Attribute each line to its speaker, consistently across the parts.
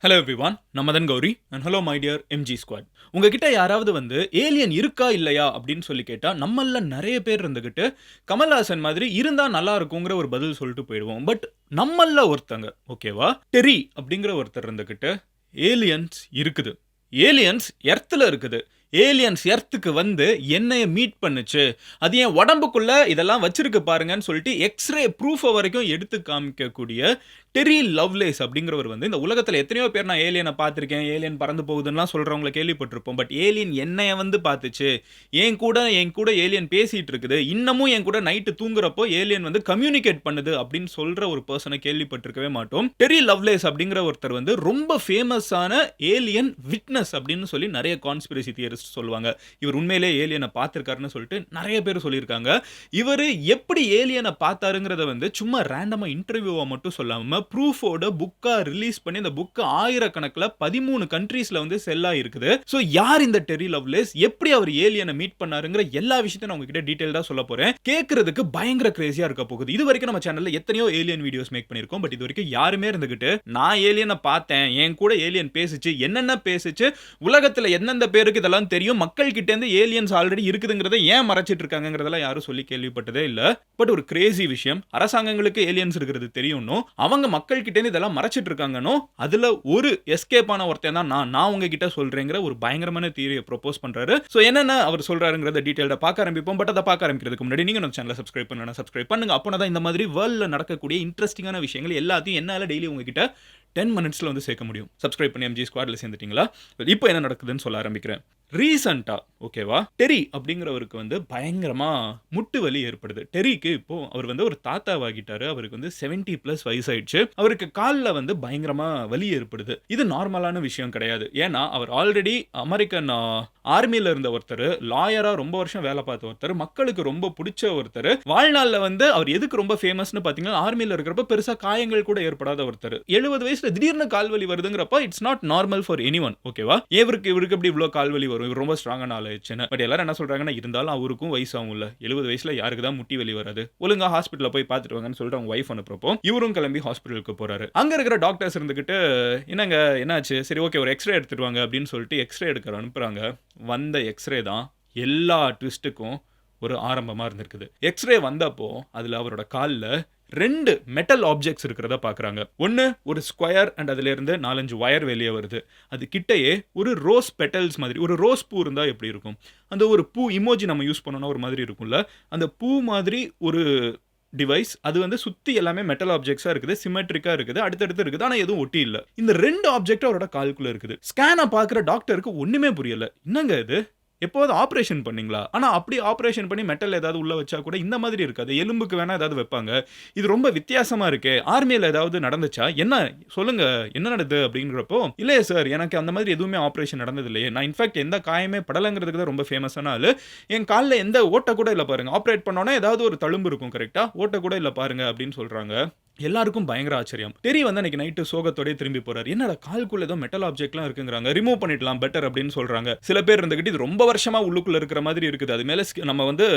Speaker 1: Hello everyone, நான் Madan Gowri and hello my dear MG squad. உங்ககிட்ட யாராவது ஏலியன் இருக்கா இல்லையா அப்படின்னு சொல்லி கேட்டா நம்மள நிறைய பேர் இருந்துகிட்டு கமல்ஹாசன் மாதிரி இருந்தா நல்லா இருக்குங்கிற ஒரு பதில் சொல்லிட்டு போயிடுவோம். பட் நம்மள ஒருத்தங்க ஓகேவா, டெரி அப்படிங்கிற ஒருத்தர் இருந்துகிட்டு ஏலியன்ஸ் இருக்குது, ஏலியன்ஸ் எர்த்ல இருக்குது, ஏலியன்ஸ் எர்த்துக்கு என்னைய மீட் பண்ணுச்சு, அது என் உடம்புக்குள்ள இதெல்லாம் வச்சிருக்கு பாருங்கன்னு சொல்லிட்டு எக்ஸ்ரே ப்ரூஃப் வரைக்கும் எடுத்து காமிக்கக்கூடிய டெரி லவ்லேஸ் அப்படிங்கிறவர் இந்த உலகத்தில் எத்தனையோ பேர் நான் ஏலியனை பார்த்துருக்கேன், ஏலியன் பறந்து போகுதுன்னா சொல்றவங்களை கேள்விப்பட்டிருப்போம். பட் ஏலியன் என்னைய பார்த்துச்சு, என் கூட ஏலியன் பேசிட்டு இருக்குது, இன்னமும் என் கூட நைட்டு தூங்குறப்போ ஏலியன் கம்யூனிகேட் பண்ணுது அப்படின்னு சொல்ற ஒரு பர்சனை கேள்விப்பட்டிருக்கவே மாட்டோம். டெரி லவ்லேஸ் அப்படிங்கிற ஒருத்தர் ரொம்ப ஃபேமஸான ஏலியன் விட்னஸ் அப்படின்னு சொல்லி நிறைய கான்ஸ்பிரசி தியரிஸ்ட் சொல்லுவாங்க. இவர் உண்மையிலே ஏலியனை பார்த்திருக்காருன்னு சொல்லிட்டு நிறைய பேர் சொல்லியிருக்காங்க. இவர் எப்படி ஏலியனை பார்த்தாருங்கிறத சும்மா ரேண்டமா இன்டர்வியூவா மட்டும் சொல்லாம ப்ரூஃபோட புக்கா ரிலீஸ் பண்ணி அந்த புக் ஆயிரக்கணக்கில் 13 கண்ட்ரீஸ்ல செல்லா இருக்குது. சோ யார் இந்த டெரி லவ்லேஸ், எப்படி அவர் ஏலியனை மீட் பண்ணாருங்கிற எல்லா விஷயத்தையும் நான் உங்ககிட்ட டீடைலா சொல்ல போறேன். கேட்கறதுக்கு பயங்கர கிரேசியா இருக்க போகுது. இது வரைக்கும் நம்ம சேனல்ல எத்தனையோ ஏலியன் வீடியோஸ் மேக் பண்ணிருக்கோம். பட் இது வரைக்கும் யாருமே இருந்துகிட்டு நான் ஏலியனை பார்த்தேன், என் கூட ஏலியன் பேசிச்சு, என்னென்ன பேசிச்சு, உலகத்துல எந்தெந்த பேருக்கு இதெல்லாம் தெரியும், மக்கள் கிட்ட இருந்து ஏலியன்ஸ் ஆல்ரெடி இருக்குதுங்கிறத ஏன் மறைச்சிட்டு இருக்காங்கிறதெல்லாம் யாரும் சொல்லி கேள்விப்பட்டதே இல்ல. பட் ஒரு கிரேசி விஷயம், அரசாங்கங்களுக்கு ஏலியன்ஸ் இருக்கிறது தெரியும்னோ அவங்க மக்கள் கிட்ட இருந்து இதெல்லாம் மறைச்சிட்டு இருக்காங்கனோ அதுல ஒரு எஸ்கேப் ஆன ஒருத்தன் தான் நான் உங்ககிட்ட சொல்றேங்கிற ஒரு பயங்கரமான தியரியை ப்ரோபோஸ் பண்றாரு. சோ என்னென்ன அவர் சொல்றாருங்கிறத டீடைலா பார்க்க ஆரம்பிப்போம். பட் அதை பார்க்க ஆரம்பிக்கிறதுக்கு முன்னாடி நீங்க நம்ம சேனலை சப்ஸ்கிரைப் பண்ணலனா சப்ஸ்கிரைப் பண்ணுங்க. அப்போதான் இந்த மாதிரி வேர்ல்ட்ல நடக்கக்கூடிய இன்ட்ரெஸ்டிங்கான விஷயங்கள் எல்லாத்தையும் என்னால டெய்லி உங்ககிட்ட 10 மினிட்ஸ்ல சேர்க்க முடியும். சப்ஸ்கிரைப் பண்ணி எம்ஜி ஸ்குவாட்ல சேர்ந்துட்டீங்களா? இப்போ என்ன நடக்குதுன்னு சொல்ல ஆரம்பிக்கிறேன். ரீசெண்டா ஓகேவா, டெரி அப்படிங்கிறவருக்கு பயங்கரமா முட்டு வலி ஏற்படுது. டெரிக்கு இப்போ அவர் ஒரு தாத்தாவாகிட்டாரு. அவருக்கு 70+ வயசாயிடுச்சு. அவருக்கு காலில் பயங்கரமா வலி ஏற்படுது. இது நார்மலான விஷயம் கிடையாது. ஏன்னா அவர் ஆல்ரெடி அமெரிக்கன் ஆர்மியில இருந்த ஒருத்தர், லாயரா ரொம்ப வருஷம் வேலை பார்த்த ஒருத்தர், மக்களுக்கு ரொம்ப பிடிச்ச ஒருத்தர். வாழ்நாளில் அவர் எதுக்கு ரொம்ப ஃபேமஸ்னு பார்த்தீங்கன்னா, ஆர்மியில இருக்கிறப்ப பெருசா காயங்கள் கூட ஏற்படாத ஒருத்தர். 70 வயசுல திடீர்னு கால்வலி வருதுங்கிறப்ப it's not normal for anyone. ஓகேவா, இவருக்கு எப்படி இவ்வளோ கால்வலி வரும், இவர் ரொம்ப ஸ்ட்ராங்கான ஆளாச்சுன்னு. பட் எல்லாரும் என்ன சொல்றாங்கன்னா, இருந்தாலும் அவருக்கும் வயசாகும் இல்ல, 70 வயசுல யாருக்கு தான் முட்டி வலி வராது, ஒழுங்கா ஹாஸ்பிட்டல்ல போய் பார்த்துட்டு வாங்கன்னு சொல்லிட்டு அவங்க வைஃப் அனுப்புறப்போ இவரும் கிளம்பி ஹாஸ்பிட்டலுக்கு போறாரு. அங்க இருக்கிற டாக்டர்ஸ் இருந்துகிட்டு என்னங்க என்னாச்சு, சரி ஓகே ஒரு எக்ஸ்ரே எடுத்துட்டு வாங்க அப்படின்னு சொல்லிட்டு எக்ஸ்ரே எடுக்கிற அனுப்புறாங்க. வந்த எக்ஸ்ரே தான் எல்லா ட்விஸ்ட்டுக்கும் ஒரு ஆரம்பமா இருந்திருக்குது. எக்ஸ்ரே வந்தப்போ அதுல அவரோட கால்ல 2 மெட்டல் ஆப்ஜெக்ட்ஸ் இருக்கிறத பார்க்குறாங்க. ஒன்று ஒரு ஸ்கொயர் அண்ட் அதுல இருந்து 4-5 வயர் வெளியே வருது. அது கிட்டயே ஒரு ரோஸ் பெட்டல்ஸ் மாதிரி, ஒரு ரோஸ் பூ இருந்தால் எப்படி இருக்கும், அந்த ஒரு பூ இமோஜி நம்ம யூஸ் பண்ணோம்னா ஒரு மாதிரி இருக்கும்ல, அந்த பூ மாதிரி ஒரு டிவைஸ். அது சுத்தி எல்லாமே மெட்டல் ஆப்ஜெக்ட்ஸா இருக்குது, சிமெட்ரிக்கா இருக்குது, அடுத்தடுத்து இருக்குது, ஆனா எதுவும் ஒட்டி இல்ல. இந்த 2 ஆப்ஜெக்ட் அவரோட காலுக்குள்ள இருக்குது. ஸ்கேனை பார்க்குற டாக்டருக்கு ஒண்ணுமே புரியல. என்னங்க இது, எப்போது ஆப்ரேஷன் பண்ணீங்களா? ஆனா அப்படி ஆப்ரேஷன் பண்ணி மெட்டல் ஏதாவது உள்ள வச்சா கூட இந்த மாதிரி இருக்காது, எலும்புக்கு வேணா ஏதாவது வைப்பாங்க. இது ரொம்ப வித்தியாசமா இருக்கே, ஆர்மியில் ஏதாவது நடந்துச்சா என்ன சொல்லுங்க, என்ன நடக்குது அப்படிங்கிறப்போ, இல்லையே சார் எனக்கு அந்த மாதிரி எதுவுமே ஆப்ரேஷன் நடந்தது இல்லையே, நான் இன்ஃபேக்ட் எந்த காயமே படலைங்கிறதுக்கு தான் ரொம்ப ஃபேமஸான ஆளு, என் காலில் எந்த ஓட்ட கூட இல்லை பாருங்க, ஆப்ரேட் பண்ணோன்னா ஏதாவது ஒரு தழும்பு இருக்கும் கரெக்டா, ஓட்ட கூட இல்லை பாருங்க அப்படின்னு சொல்றாங்க. எல்லாருக்கும் பயங்கர ஆச்சரியம். தெரிய அன்னைக்கு நைட்டு சோகத்தோடய திரும்பி போறாரு. என்னடா கால்குள்ள ஏதோ மெட்டல் ஆப்ஜெக்ட்லாம் இருக்குங்கிறாங்க, ரிமூவ் பண்ணிடலாம் பெட்டர் அப்படின்னு சொல்றாங்க. சில பேர் இருந்துகிட்டு இது ரொம்ப வருஷமா உள்ளுக்குள்ள இருக்கிற மாதிரி இருக்குது, அது மேல நம்ம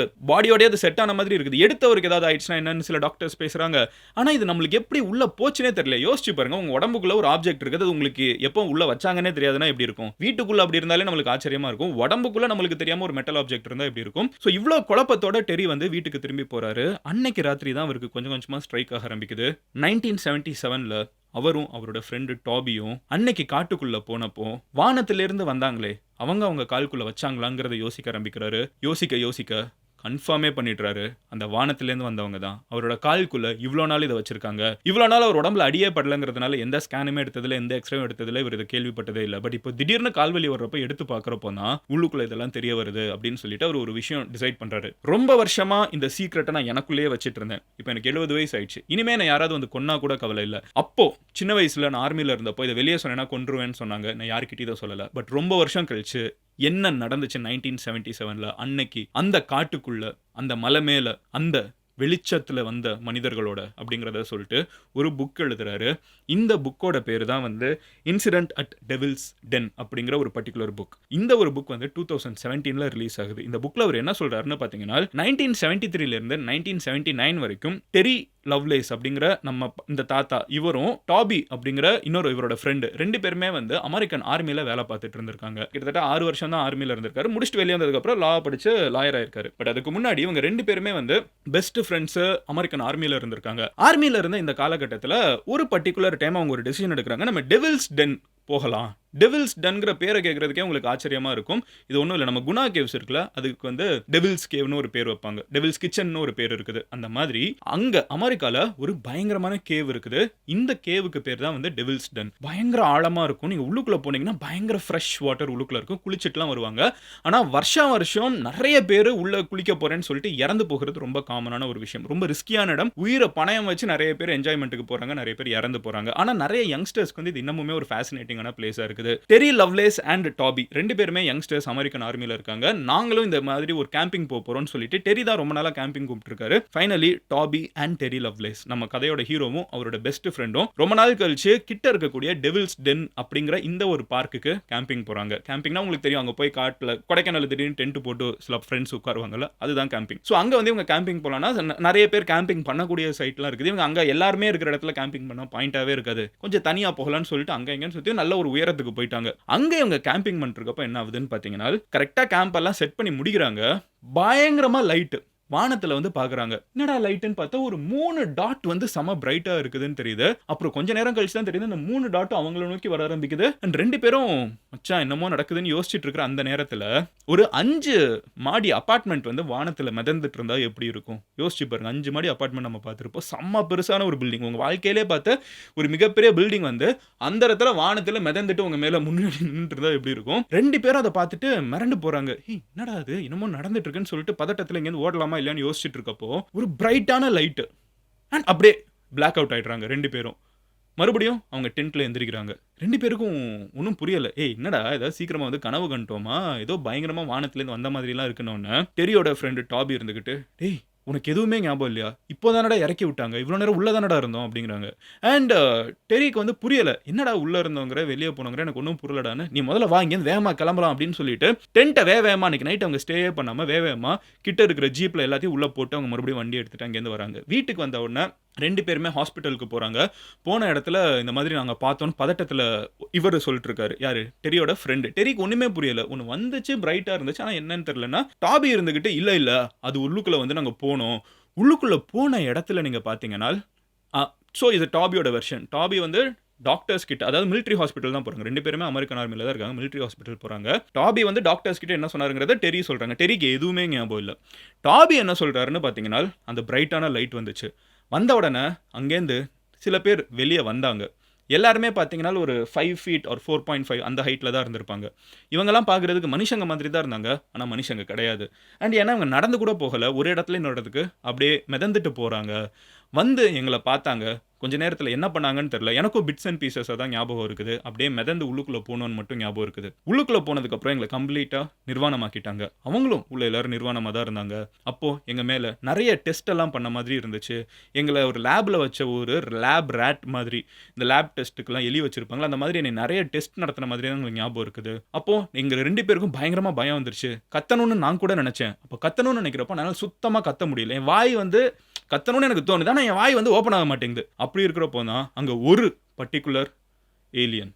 Speaker 1: பாடியோடய அது செட் ஆன மாதிரி இருக்குது, எடுத்தவருக்கு ஏதாவது ஆயிடுச்சுன்னா என்னன்னு சில டாக்டர்ஸ் பேசுறாங்க. ஆனா இது நம்மளுக்கு எப்படி உள்ள போச்சுனே தெரியல. யோசிச்சு பாருங்க, உங்க உடம்புக்குள்ள ஒரு ஆப்ஜெக்ட் இருக்குது, அது உங்களுக்கு எப்போ உள்ள வச்சாங்கன்னே தெரியாதுன்னா எப்படி இருக்கும்? வீட்டுக்குள்ள அப்படி இருந்தாலே நம்மளுக்கு ஆச்சரியமா இருக்கும், உடம்புக்குள்ள நம்மளுக்கு தெரியாம ஒரு மெட்டல் ஆப்ஜெக்ட் இருந்தா எப்படி இருக்கும்? சோ இவ்ளோ குழப்பத்தோட டெரி வீட்டுக்கு திரும்பி போறாரு. அன்னைக்கு ராத்திரி தான் அவருக்கு கொஞ்சம் கொஞ்சமா ஸ்ட்ரைக் ஆக ஆரம்பிக்குது. 1977ல அவரும் அவரோட ஃப்ரெண்டு டாபியும் அன்னைக்கு காட்டுக்குள்ள போனப்போ வானத்திலிருந்து வந்தாங்களே அவங்க கால்குள்ள வச்சாங்களாங்கிறத யோசிக்க ஆரம்பிக்கிறாரு. யோசிக்க கன்ஃபார்மே பண்ணிடுறாரு, அந்த வானத்திலேருந்து வந்தவங்க தான் அவரோட கால்குள்ள இவ்வளோ நாள் இதை வச்சிருக்காங்க. இவ்வளோ நாள் அவர் உடம்புல அடியே படலங்கிறதுனால எந்த ஸ்கேனுமே எடுத்ததில்லை, எந்த எக்ஸ்ரேவும் எடுத்ததில்லை, இவர் இதை கேள்விப்பட்டதே இல்லை. பட் இப்போ திடீர்னு கால்வலி வர்றப்ப எடுத்து பார்க்குறப்போ தான் உள்ளுக்குள்ள இதெல்லாம் தெரிய வருது அப்படின்னு சொல்லிட்டு அவர் ஒரு விஷயம் டிசைட் பண்றாரு. ரொம்ப வருஷமா இந்த சீக்ரெட்டை நான் எனக்குள்ளேயே வச்சிட்டு இருந்தேன். இப்போ எனக்கு 70 வயசு ஆயிடுச்சு, இனிமே நான் யாராவது கொன்னா கூட கவலை இல்லை. அப்போ சின்ன வயசுல நான் ஆர்மியில இருந்தப்போ இதை வெளியே சொன்னேன்னா கொன்றுவேன்னு சொன்னாங்க, நான் யாருக்கிட்டையும் இதை சொல்லலை. பட் ரொம்ப வருஷம் கழிச்சு என்ன நடந்துச்சு 1977ல, அன்னைக்கு அந்த காட்டுக்குள்ள அந்த மலை மேல அந்த வெளிச்சத்துல வந்த மனிதர்களோட அப்படிங்கிறத சொல்லிட்டு ஒரு புக் எழுதுறாரு. இந்த புக்கோட பேரு தான் வந்து இன்சிடென்ட் அட் டெவில்ஸ் டென் அப்படிங்கிற ஒரு பர்ட்டிகுலர் புக். இந்த ஒரு புக் வந்து 2017ல ரிலீஸ் ஆகுது. இந்த புக்ல அவர் என்ன சொல்றாருன்னு பார்த்தீங்கன்னா, 1973ல இருந்து 1979 வரைக்கும் டெரி லவ்லேஸ் அப்படிங்கிற நம்ம இந்த தாத்தா, இவரும் டாபி அப்படிங்கிற இன்னொரு இவரோட ஃப்ரெண்டு 2 பேருமே வந்து அமெரிக்கன் ஆர்மில வேலை பார்த்துட்டு இருந்திருக்காங்க. கிட்டத்தட்ட 6 வருஷம் தான் ஆர்மில இருந்திருக்காரு. முடிச்சுட்டு வெளிய வந்ததுக்கு அப்புறம் லா படிச்சு லாயர் ஆயிருக்காரு. பட் அதுக்கு முன்னாடி இவங்க 2 பேருமே வந்து பெஸ்ட் ஃப்ரெண்ட்ஸ் அமெரிக்கன் ஆர்மில இருந்திருக்காங்க. ஆர்மில இருந்த இந்த காலகட்டத்தில ஒரு பர்ட்டிகுலர் டைம் அவங்க ஒரு டிசிஷன் எடுக்குறாங்க. நம்ம டெவில்ஸ் டென் போகலாம். டெவில்ஸ் டென்ங்கிற பேரை கேட்கறதுக்கே உங்களுக்கு ஆச்சரியமா இருக்கும். இது ஒண்ணும் இல்ல. நம்ம குணா கேவ்ஸ் இருக்குல்ல, அதுக்கு வந்து டெவில்ஸ் கேவ்னு ஒரு பேர் வைப்பாங்க. டெவில்ஸ் கிச்சன்னு ஒரு பேர் இருக்குது. அந்த மாதிரி அங்க அமெரிக்கால ஒரு பயங்கரமான கேவ் இருக்குது. இந்த கேவுக்கு பேர் தான் வந்து டெவில்ஸ் டென். பயங்கர ஆழமா இருக்கும். நீங்க உள்ளுக்குள்ள போனீங்கன்னா பயங்கர ஃப்ரெஷ் வாட்டர் உள்ளுக்குள்ள இருக்கும். குளிச்சிட்டுலாம் வருவாங்க. ஆனா வருஷம் நெறைய பேரு உள்ள குளிக்க போறேன்னு சொல்லிட்டு இறந்து போகிறது ரொம்ப காமனான ஒரு விஷயம். ரொம்ப ரிஸ்கியான இடம். உயிர பணயம் வச்சு நெறைய பேர் என்ஜாய்மென்ட்க்கு போறாங்க. நெறைய பேர் இறந்து போறாங்க. ஆனா நெறைய யங்ஸ்டர்ஸ்க்கு வந்து இது இன்னமுமே ஒரு ஃபேசினேட்டிங்கான பிளேஸா இருக்குது. டெரி லவ்லேஸ் அண்ட் டாபி 2 பேருமே யங்ஸ்டர்ஸ் அமெரிக்கன் ஆர்மில இருக்காங்க. நாங்களும் இந்த மாதிரி ஒரு கேம்பிங் போறோம்னு சொல்லிட்டு டெரி தான் ரொம்ப நாளா கேம்பிங் கூப்பிட்டுருக்காரு. Finally Toby and Terry Lovelace நம்ம கதையோட ஹீரோவும் அவரோட பெஸ்ட் ஃப்ரெண்டும் ரொம்ப நாள் கழிச்சு கிட்ட இருக்கக்கூடிய டெவில்ஸ் டென் அப்படிங்கிற இந்த ஒரு பார்க்குக்கு கேம்பிங் போறாங்க. கேம்பிங்னா உங்களுக்கு தெரியும், அங்க போய் காட்டுல கொடைக்கானல் திடீர்னு டென்ட் போட்டு சில ஃப்ரெண்ட்ஸ் உட்காருவாங்கல்ல, அதுதான் கேம்பிங். ஸோ அங்க வந்து இவங்க கேம்பிங் போலாம்னா நிறைய பேர் கேம்பிங் பண்ணக்கூடிய சைட்லாம் இருக்குது. இவங்க அங்க எல்லாருமே இருக்கிற இடத்துல கேம்பிங் பண்ணா பாயிண்டாவே இருக்காது. கொஞ்சம் தனியா போகலாம்னு சொல்லிட்டு அங்க எங்கன்னு சுத்தி நல்ல ஒரு உயரத்துக்கு போயிட்டாங்க. அங்க இவங்க கேம்பிங் பண்ணிருக்கப்ப என்ன ஆகுதுன்னு பாத்தீங்கன்னா, கரெக்டா கேம்ப் எல்லாம் செட் பண்ணி முடிக்கிறாங்க. பயங்கரமா லைட் வானத்துல வந்து பாக்குறாங்க. என்னடா லைட்னு பார்த்தா ஒரு 3 டாட் வந்து செம பிரைட்டா இருக்குதுன்னு தெரியுது. அப்புறம் கொஞ்ச நேரம் கழிச்சு தான் தெரியுது இந்த 3 டாட்டும் அவங்கள நோக்கி வர ஆரம்பிக்குது. அண்ட் 2 பேரும் மச்சான் என்னமோ நடக்குதுன்னு யோசிச்சுட்டு இருக்கிற அந்த நேரத்துல ஒரு 5 மாடி அபார்ட்மெண்ட் வந்து வானத்துல மிதந்துட்டு இருந்தா எப்படி இருக்கும் யோசிச்சு பாருங்க. 5 மாடி அபார்ட்மெண்ட் நம்ம பார்த்திருப்போம். செம்ம பெருசான ஒரு பில்டிங். உங்க வாழ்க்கையிலே பார்த்த ஒரு மிகப்பெரிய பில்டிங் வந்து அந்த இடத்துல வானத்துல மிதந்துட்டு உங்க மேல முன்னாடி நின்னுட்டு இருந்தா எப்படி இருக்கும். 2 பேரும் அதை பார்த்துட்டு மிரண்டு போறாங்க. என்னடா அது என்னமோ நடந்துட்டு இருக்குன்னு சொல்லிட்டு பதட்டத்துல இங்க ஓடலாமா இல்லையான்னு யோசிச்சுட்டு இருக்கப்போ ஒரு பிரைட்டான லைட் அண்ட் அப்படியே பிளாக் அவுட் ஆயிடுறாங்க 2 பேரும். மறுபடியும் அவங்க டென்ட்ல எந்திரிக்கிறாங்க. 2 பேருக்கும் ஒன்றும் புரியல. என்னடா ஏதாவது சீக்கிரமா வந்து கனவு கண்டோமா, ஏதோ பயங்கரமா வானத்துல இருந்து வந்த மாதிரி எல்லாம் இருக்குன்னு டெரியோட ஃப்ரெண்டு டாபி இருந்துகிட்டு, டேய் உனக்கு எதுவுமே ஞாபகம் இல்லையா, இப்போதானடா இறக்கி விட்டாங்க, இவ்வளோ நேரம் உள்ள தானடா இருந்தோம் அப்படிங்கிறாங்க. அண்ட் டெரிக்கு வந்து புரியல, என்னடா உள்ள இருந்தவங்கிற வெளியே போனவங்கிற எனக்கு ஒன்றும் புரியலடான்னு, நீ முதல்ல வா இங்கேருந்து வேகமா கிளம்பலாம் அப்படின்னு சொல்லிட்டு டென்ட்டை வேகமா அன்னைக்கு நைட் அவங்க ஸ்டே பண்ணாம வேகமா கிட்ட இருக்கிற ஜீப்ல எல்லாத்தையும் உள்ள போட்டு அவங்க மறுபடியும் வண்டி எடுத்துட்டு அங்கேருந்து வராங்க. வீட்டுக்கு வந்த உடனே 2 பேருமே ஹாஸ்பிட்டலுக்கு போறாங்க. போன இடத்துல இந்த மாதிரி நாங்க பார்த்தோம்னு பதட்டத்துல இவரு சொல்லிட்டு இருக்காரு. யாரு? டெரியோட ஃப்ரெண்டு. டெரிக்கு ஒண்ணுமே புரியல. ஒண்ணு வந்துச்சு பிரைட்டா இருந்துச்சு. ஆனா என்னன்னு தெரியலன்னா டாபி இருந்துகிட்டு இல்ல அது உள்ளுக்குள்ள வந்து நாங்க போனோம். உள்ளுக்குள்ள போன இடத்துல நீங்க பார்த்தீங்கன்னா சோ இது டாபியோட வெர்ஷன். டாபி வந்து டாக்டர்ஸ் கிட்ட, அதாவது மிலிட்டரி ஹாஸ்பிட்டல் தான் போறாங்க. 2 பேருமே அமெரிக்கன் ஆர்மில தான் இருக்காங்க. மிலிட்டரி ஹாஸ்பிட்டல் போறாங்க. டாபி வந்து டாக்டர்ஸ் கிட்ட என்ன சொன்னாருங்கிறத டெரி சொல்றாங்க. டெரிக்கு எதுவுமே ஞாபகம் இல்ல. டாபி என்ன சொல்றாருன்னு பார்த்தீங்கன்னா, அந்த பிரைட்டான லைட் வந்துச்சு. வந்த உடனே அங்கேருந்து சில பேர் வெளியே வந்தாங்க. எல்லாருமே பார்த்தீங்கன்னா ஒரு 5 ஃபீட் ஆர் 4.5 அந்த ஹைட்ல தான் இருந்திருப்பாங்க. இவங்கெல்லாம் பார்க்கறதுக்கு மனுஷங்க மாதிரி தான் இருந்தாங்க. ஆனா மனுஷங்க கிடையாது. அண்ட் ஏன்னா அவங்க நடந்து கூட போகல. ஒரு இடத்துல இன்னொரு இடத்துக்கு அப்படியே மிதந்துட்டு போறாங்க. வந்து எங்கள பார்த்தாங்க. கொஞ்ச நேரத்துல என்ன பண்ணாங்கன்னு தெரியல. எனக்கும் பிட்ஸ் அண்ட் பீசஸா தான் ஞாபகம் இருக்குது. அப்படியே மிதந்து உள்ளுக்குள்ள போனோம்னு மட்டும் ஞாபகம் இருக்குது. உள்ளுக்குள்ள போனதுக்கு அப்புறம் எங்களை கம்ப்ளீட்டா நிர்வாணமாக்கிட்டாங்க. அவங்களும் உள்ள எல்லாரும் நிர்வாணமா தான் இருந்தாங்க. அப்போ எங்க மேல நிறைய டெஸ்ட் எல்லாம் பண்ண மாதிரி இருந்துச்சு. எங்களை ஒரு லேப்ல வச்ச ஒரு லேப் ராட் மாதிரி, இந்த லேப் டெஸ்ட்டுக்கெல்லாம் எலி வச்சிருப்பாங்களா அந்த மாதிரி என்னை நிறைய டெஸ்ட் நடத்தின மாதிரி தான் எனக்கு ஞாபகம் இருக்குது. அப்போ எங்க 2 பேருக்கும் பயங்கரமா பயம் வந்துருச்சு. கத்தணும்னு நான் கூட நினைச்சேன். அப்போ கத்தணும்னு நினைக்கிறப்போ என்னால சுத்தமா கத்த முடியல. என் வாய் வந்து கத்தணும்னு எனக்கு தோணுது. ஆனா என் வாய் வந்து ஓப்பன் ஆக மாட்டேங்குது. அப்படி இருக்கிறப்போ தான் அங்க ஒரு பர்ட்டிகுலர் ஏலியன்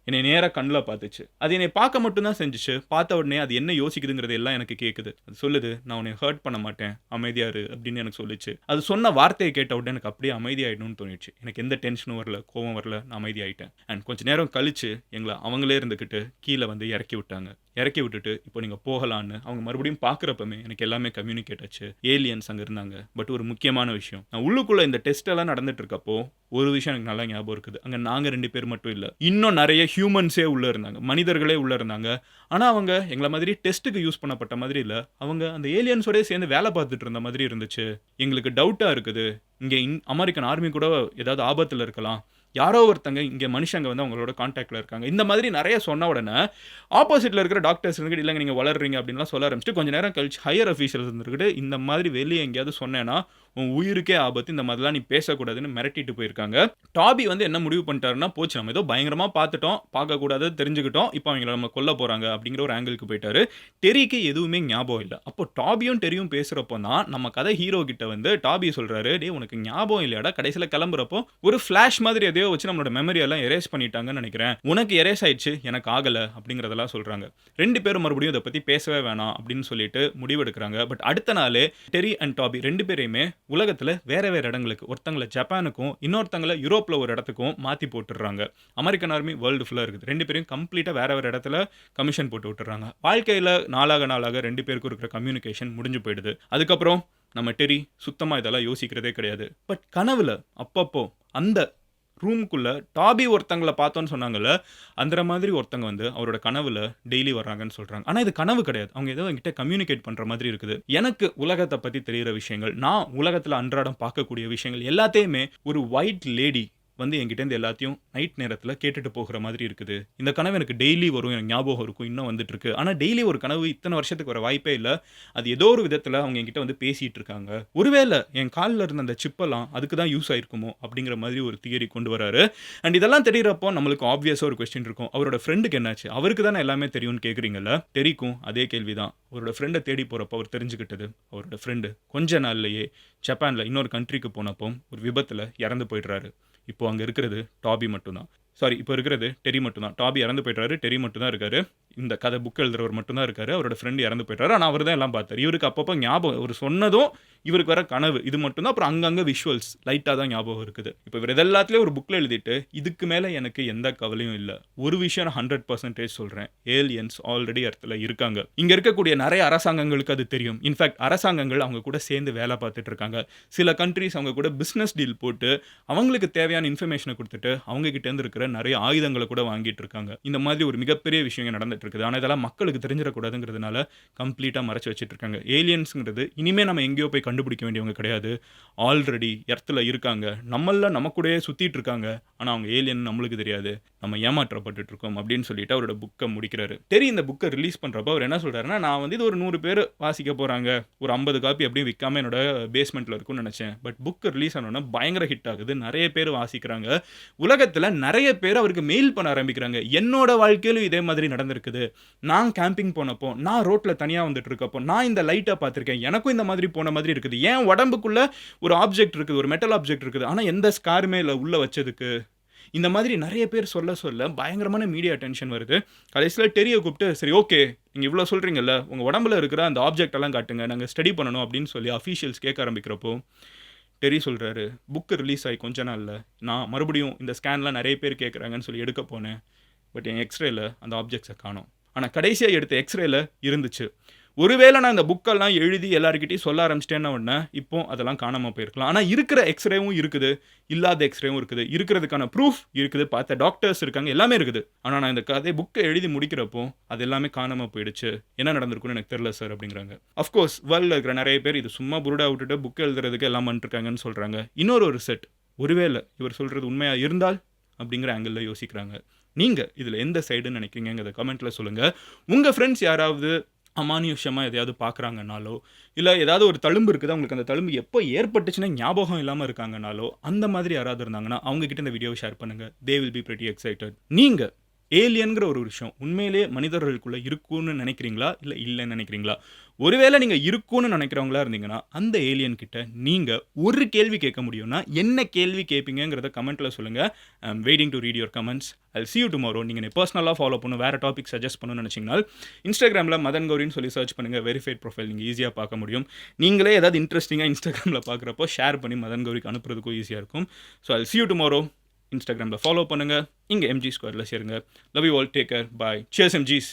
Speaker 1: என்னை நேரா கண்ணுல பார்த்துச்சு. அது என்னை பார்க்க மட்டும் தான் செஞ்சுச்சு. பார்த்த உடனே அது என்ன யோசிக்குதுங்கிறது எல்லாம் எனக்கு கேட்குது. அது சொல்லுது, நான் உன்னை ஹர்ட் பண்ண மாட்டேன், அமைதியா இரு அப்படின்னு எனக்கு சொல்லிச்சு. அது சொன்ன வார்த்தையை கேட்ட உடனே எனக்கு அப்படியே அமைதியாயிடணும்னு தோணிடுச்சு. எனக்கு எந்த டென்ஷனும் வரல, கோவம் வரல, நான் அமைதியாயிட்டேன். அண்ட் கொஞ்ச நேரம் கழிச்சு எங்களை அவங்களே இருந்துக்கிட்டு கீழே வந்து இறக்கி விட்டாங்க. இறக்கி விட்டுட்டு இப்போ நீங்க போகலான்னு அவங்க மறுபடியும் பார்க்குறப்பமே எனக்கு எல்லாமே கம்யூனிகேட் ஆச்சு. ஏலியன்ஸ் அங்கே இருந்தாங்க. பட் ஒரு முக்கியமான விஷயம், நான் உள்ளுக்குள்ள இந்த டெஸ்ட் எல்லாம் நடந்துட்டு இருக்கப்போ ஒரு விஷயம் எனக்கு நல்லா ஞாபகம் இருக்குது. அங்கே நாங்கள் 2 பேர் மட்டும் இல்லை, இன்னும் நிறைய ஹியூமன்ஸே உள்ள இருந்தாங்க, மனிதர்களே உள்ள இருந்தாங்க. ஆனால் அவங்க எங்களை மாதிரி டெஸ்ட்டுக்கு யூஸ் பண்ணப்பட்ட மாதிரி இல்லை, அவங்க அந்த ஏலியன்ஸோடய சேர்ந்து வேலை பார்த்துட்டு இருந்த மாதிரி இருந்துச்சு. எங்களுக்கு டவுட்டாக இருக்குது, இங்கே அமெரிக்கன் ஆர்மி கூட ஏதாவது ஆபத்தில் இருக்கலாம், யாரோ ஒருத்தங்க இங்கே மனுஷங்க வந்து அவங்களோட கான்டாக்டில் இருக்காங்க, இந்த மாதிரி நிறைய சொன்ன உடனே ஆப்போசிட்டில் இருக்கிற டாக்டர்ஸ் இருந்துக்கிட்டு இல்லைங்க நீங்கள் வளர்றீங்க அப்படின்லாம் சொல்ல ஆரம்பிச்சுட்டு கொஞ்சம் நேரம் கழிச்சு ஹையர் அஃபீஷியல்ஸ் இருந்துக்கிட்டு இந்த மாதிரி வெளியே எங்கேயாவது சொன்னேன்னா உன் உயிருக்கே ஆபத்து, இந்த மாதிரிலாம் நீ பேசக்கூடாதுன்னு மிரட்டிட்டு போயிருக்காங்க. டாபி வந்து என்ன முடிவு பண்ணிட்டாருன்னா, போச்சு நம்ம ஏதோ பயங்கரமா பார்த்துட்டோம், பார்க்கக்கூடாது தெரிஞ்சுக்கிட்டோம், இப்போ அவங்கள நம்ம கொல்ல போறாங்க அப்படிங்கிற ஒரு ஆங்கிளுக்கு போயிட்டாரு. டெரிக்கு எதுவுமே ஞாபகம் இல்ல. அப்போ டாபியும் டெரியும் பேசுறப்போ தான் நம்ம கதை ஹீரோ கிட்ட வந்து டாபி சொல்றாரு, "டேய் உனக்கு ஞாபகம் இல்லையாடா? கடைசியில கிளம்புறப்போ ஒரு ஃபிளாஷ் மாதிரி எதையோ வச்சு நம்மளோட மெமரி எல்லாம் எரேஸ் பண்ணிட்டாங்கன்னு நினைக்கிறேன். உனக்கு எரேஸ் ஆயிடுச்சு, எனக்கு ஆகல" அப்படிங்கிறதெல்லாம் சொல்றாங்க. 2 பேரும் மறுபடியும் இத பத்தி பேசவே வேணாம் அப்படின்னு சொல்லிட்டு முடிவெடுக்கிறாங்க. பட் அடுத்த நாளே டெரி அண்ட் டாபி 2 பேரையுமே உலகத்துல வேற வேற இடங்களுக்கு, ஒருத்தங்கள ஜப்பானுக்கும், இன்னொருத்தங்கள யூரோப்ல ஒரு இடத்துக்கும் மாத்தி போட்டுடுறாங்க. அமெரிக்கன் ஆர்மி வேர்ல்டு ஃபுல்லா இருக்குது. 2 பேரையும் கம்ப்ளீட்டா வேற வேற இடத்துல கமிஷன் போட்டு விட்டுறாங்க. வாழ்க்கையில நாளாக நாளாக 2 பேருக்கும் இருக்கிற கம்யூனிகேஷன் முடிஞ்சு போயிடுது. அதுக்கப்புறம் நம்ம டெரி சுத்தமா இதெல்லாம் யோசிக்கிறதே கிடையாது. பட் கனவுல அப்பப்போ அந்த ரூம்க்குள்ள டாபி ஒருத்தங்கள பார்த்தோன்னு சொன்னாங்கல்ல, அந்த மாதிரி ஒருத்தங்க வந்து அவரோட கனவுல டெய்லி வர்றாங்கன்னு சொல்றாங்க. ஆனா இது கனவு கிடையாது. அவங்க ஏதோ என்கிட்ட கம்யூனிகேட் பண்ற மாதிரி இருக்குது. எனக்கு உலகத்த பத்தி தெரியிற விஷயங்கள், நான் உலகத்துல அன்றாடம் பார்க்கக்கூடிய விஷயங்கள் எல்லாத்தையுமே ஒரு ஒயிட் லேடி வந்து என்கிட்டேருந்து எல்லாத்தையும் நைட் நேரத்துல கேட்டுட்டு போகிற மாதிரி இருக்குது. இந்த கனவு எனக்கு டெய்லி வரும். எனக்கு ஞாபகம் இருக்கும். இன்னும் வந்துட்டு இருக்கு. ஆனா டெய்லி ஒரு கனவு இத்தன வருஷத்துக்கு வர வாய்ப்பே இல்ல. அது ஏதோ ஒரு விதத்துல அவங்க என்கிட்ட வந்து பேசிட்டு இருக்காங்க. ஒருவேள என் கால்ல இருந்த அந்த சிப்பெல்லாம் அதுக்கு தான் யூஸ் ஆயிருக்குமோ அப்படிங்கிற மாதிரி ஒரு தியரி கொண்டு வராரு. அண்ட் இதெல்லாம் தெரியறப்போ நம்மளுக்கு ஆப்வியஸா ஒரு கொஸ்டின் இருக்கும். அவரோட ஃப்ரெண்டுக்கு என்னாச்சு? அவருக்கு தானே எல்லாமே தெரியும்னு கேட்குறீங்கல்ல? டெரிக்கும் அதே கேள்வி தான். அவரோட ஃப்ரெண்ட தேடி போறப்போ அவர் தெரிஞ்சுக்கிட்டது. அவரோட ஃப்ரெண்டு கொஞ்ச நாள்லயே ஜப்பான்ல இன்னொரு கண்ட்ரிக்கு போனப்போ ஒரு விபத்துல இறந்து போயிடுறாரு. இப்போ அங்க இருக்கிறது டாபி மட்டும் தான். சாரி, இப்போ இருக்கிறது டெரி மட்டும் தான். டாபி இறந்து போயிட்டாரு. டெரி மட்டும் தான் இருக்காரு. இந்த கதை புக் எழுதுறவர் மட்டும் தான் இருக்காரு. அவரோட ஃப்ரெண்ட் இறந்து போயிட்டாரு. ஆனா அவர் தான் எல்லாம் பார்த்தாரு. இவருக்கு அப்பப்போ ஞாபகம், அவர் சொன்னதும் இவருக்கு வர கனவு இது மட்டும் தான். அப்புறம் அங்கங்க விஷுவல்ஸ் லைட்டா தான் ஞாபகம் இருக்குது. இப்போ இவர் இதெல்லாத்துலயும் ஒரு புக்ல எழுதிட்டு இதுக்கு மேல எனக்கு எந்த கவலையும் இல்ல. ஒரு விஷயம் நான் 100% சொல்றேன். ஏலியன்ஸ் ஆல்ரெடி எர்த்ல இருக்காங்க. இங்க இருக்கக்கூடிய நிறைய அரசாங்கங்களுக்கு அது தெரியும். இன்ஃபேக்ட் அரசாங்கங்கள் அவங்க கூட சேர்ந்து வேலை பார்த்துட்டு இருக்காங்க. சில கண்ட்ரீஸ் அவங்க கூட பிசினஸ் டீல் போட்டு அவங்களுக்கு தேவையான இன்ஃபர்மேஷனை கொடுத்துட்டு அவங்க கிட்ட இருந்து இருக்கிற நிறைய ஆயுதங்களை கூட வாங்கிட்டு இருக்காங்க. இந்த மாதிரி ஒரு மிகப்பெரிய விஷயம் நடந்துட்டு இருக்குது. ஆனா இதெல்லாம் மக்களுக்கு தெரிஞ்சிடக்கூடாதுங்கிறதுனால கம்ப்ளீட்டா மறைச்சு வச்சிட்டு இருக்காங்க. ஏலியன்ஸ்ங்கிறது இனிமே நம்ம எங்கேயோ போய் கண்டுபிடிக்க வேண்டியவங்க கிடையாது. ஆல்ரெடி எர்த்ல இருக்காங்க. நம்மள நம்ம கூடயே சுத்திட்டு இருக்காங்க. ஆனா அவங்க ஏலியன் நம்மளுக்கு தெரியாது. நம்ம ஏமாற்றப்பட்டுட்டு இருக்கோம் அப்படின்னு சொல்லிட்டு அவரோட புக்கை முடிக்கிறாரு. டெரி இந்த புக்கை ரிலீஸ் பண்றப்ப அவர் என்ன சொல்றாருன்னா, நான் வந்து இது ஒரு 100 பேர் வாசிக்க போறாங்க. ஒரு 50 காப்பி அப்படியே விற்காம என்னோட பேஸ்மெண்ட்ல இருக்கும்னு நினைச்சேன். பட் புக் ரிலீஸ் ஆனோன்னா பயங்கர ஹிட் ஆகுது. நிறைய பேர் வாசிக்கிறாங்க. உலகத்துல நிறைய பேர் அவருக்கு மெயில் பண்ண ஆரம்பிக்கிறாங்க. என்னோட வாழ்க்கையிலும் இதே மாதிரி நடந்திருக்குது. நான் கேம்பிங் போனப்போ, நான் ரோட்ல தனியா வந்துட்டு இருக்கப்போ, நான் இந்த லைட்டை பார்த்திருக்கேன். எனக்கும் இந்த மாதிரி போன மாதிரி இருக்குது. என் உடம்புக்குள்ள ஒரு ஆப்ஜெக்ட் இருக்குது. ஒரு மெட்டல் ஆப்ஜெக்ட் இருக்குது. ஆனா எந்த ஸ்காருமே இல்ல உள்ள வச்சதுக்கு. இந்த மாதிரி நிறைய பேர் சொல்ல பயங்கரமான மீடியா அட்டென்ஷன் வருது. கடைசியில டெரிய கூப்பிட்டு, சரி ஓகே, நீங்க இவ்வளோ சொல்றீங்கல்ல, உங்க உடம்புல இருக்கிற அந்த ஆப்ஜெக்ட் எல்லாம் காட்டுங்க. நாங்க ஸ்டடி பண்ணணும் அப்படின்னு சொல்லி அஃபீஷியல்ஸ் கேட்க ஆரம்பிக்கிறப்போ, டெரி சொல்றாரு, புக் ரிலீஸ் ஆகி கொஞ்ச நாள்ல நான் மறுபடியும் இந்த ஸ்கேன்லாம் நிறைய பேர் கேட்குறாங்கன்னு சொல்லி எடுக்க போனேன். பட் என் எக்ஸ்ரேல அந்த ஆப்ஜெக்ட்ஸை காணோம். ஆனா கடைசியா எடுத்த எக்ஸ்ரேல இருந்துச்சு. ஒருவேளை நான் இந்த புக்கெல்லாம் எழுதி எல்லார்கிட்டயும் சொல்ல ஆரம்பிச்சிட்டேன்ன உடனே, இப்போ அதெல்லாம் காணாம போயிருக்கலாம். ஆனா இருக்கிற எக்ஸ்ரேவும் இருக்குது, இல்லாத எக்ஸ்ரேவும் இருக்குது. இருக்கிறதுக்கான ப்ரூஃப் இருக்குது, பார்த்த டாக்டர்ஸ் இருக்காங்க, எல்லாமே இருக்குது. ஆனா நான் இந்த கதை புக்கை எழுதி முடிக்கிறப்போ அது எல்லாமே காணாம போயிடுச்சு. என்ன நடந்திருக்குன்னு எனக்கு தெரியல சார் அப்படிங்கிறாங்க. அஃப்கோர்ஸ் வேர்ல்டில் இருக்கிற நிறைய பேர் இது சும்மா புருடா விட்டுட்டு புக் எழுதுறதுக்கு எல்லாம் பண்ணிருக்காங்கன்னு சொல்றாங்க. இன்னொரு செட், ஒருவேளை இவர் சொல்றது உண்மையா இருந்தால் அப்படிங்கிற ஆங்கிளில் யோசிக்கிறாங்க. நீங்க இதுல எந்த சைடுன்னு நினைக்கிறீங்கிறத கமெண்ட்ல சொல்லுங்க. உங்க ஃப்ரெண்ட்ஸ் யாராவது அமானுஷ்யமா எதையாவது பார்க்குறாங்கனாலோ, இல்ல ஏதாவது ஒரு தழும்பு இருக்குது, அவங்களுக்கு அந்த தழும்பு எப்போ ஏற்பட்டுச்சுன்னு ஞாபகம் இல்லாம இருக்காங்கனாலோ, அந்த மாதிரி யாராவது இருந்தாங்கன்னா, அவங்க கிட்ட இந்த வீடியோவை ஷேர் பண்ணுங்க. They will be pretty excited. நீங்க ஏலியன்ங்கிற ஒரு விஷயம் உண்மையிலேயே மனிதர்களுக்குள்ள இருக்கும்னு நினைக்கிறீங்களா? இல்ல இல்லன்னு நினைக்கிறீங்களா? ஒருவேளை நீங்க இருக்கும்னு நினைக்கிறவங்களா இருந்தீங்கன்னா, அந்த ஏலியன் கிட்ட நீங்க ஒரு கேள்வி கேட்க முடியும்னா, என்ன கேள்வி கேட்பீங்கங்கிறத கமெண்ட்ல சொல்லுங்க. I am waiting to read your comments. I'll see you tomorrow. நீங்க என்ன பர்சனலா ஃபாலோ பண்ணணும், வேற டாபிக் சஜஸ்ட் பண்ணணும்னு நினைச்சீங்கன்னா, Instagramல மதன் கௌரின்னு சொல்லி சர்ச் பண்ணுங்க. வெரிஃபைட் ப்ரொஃபைல் நீங்க ஈஸியா பார்க்க முடியும். நீங்களே ஏதாவது இன்ட்ரெஸ்டிங்கா Instagramல பார்க்குறப்போ ஷேர் பண்ணி மதன் கௌரிக்கு அனுப்புறதுக்கும் ஈஸியா இருக்கும். So I'll see you tomorrow. Instagramல ஃபாலோ பண்ணுங்க. இங்க MG Squareல சேருங்க. Love you all. Take care. Bye. Cheers MGs.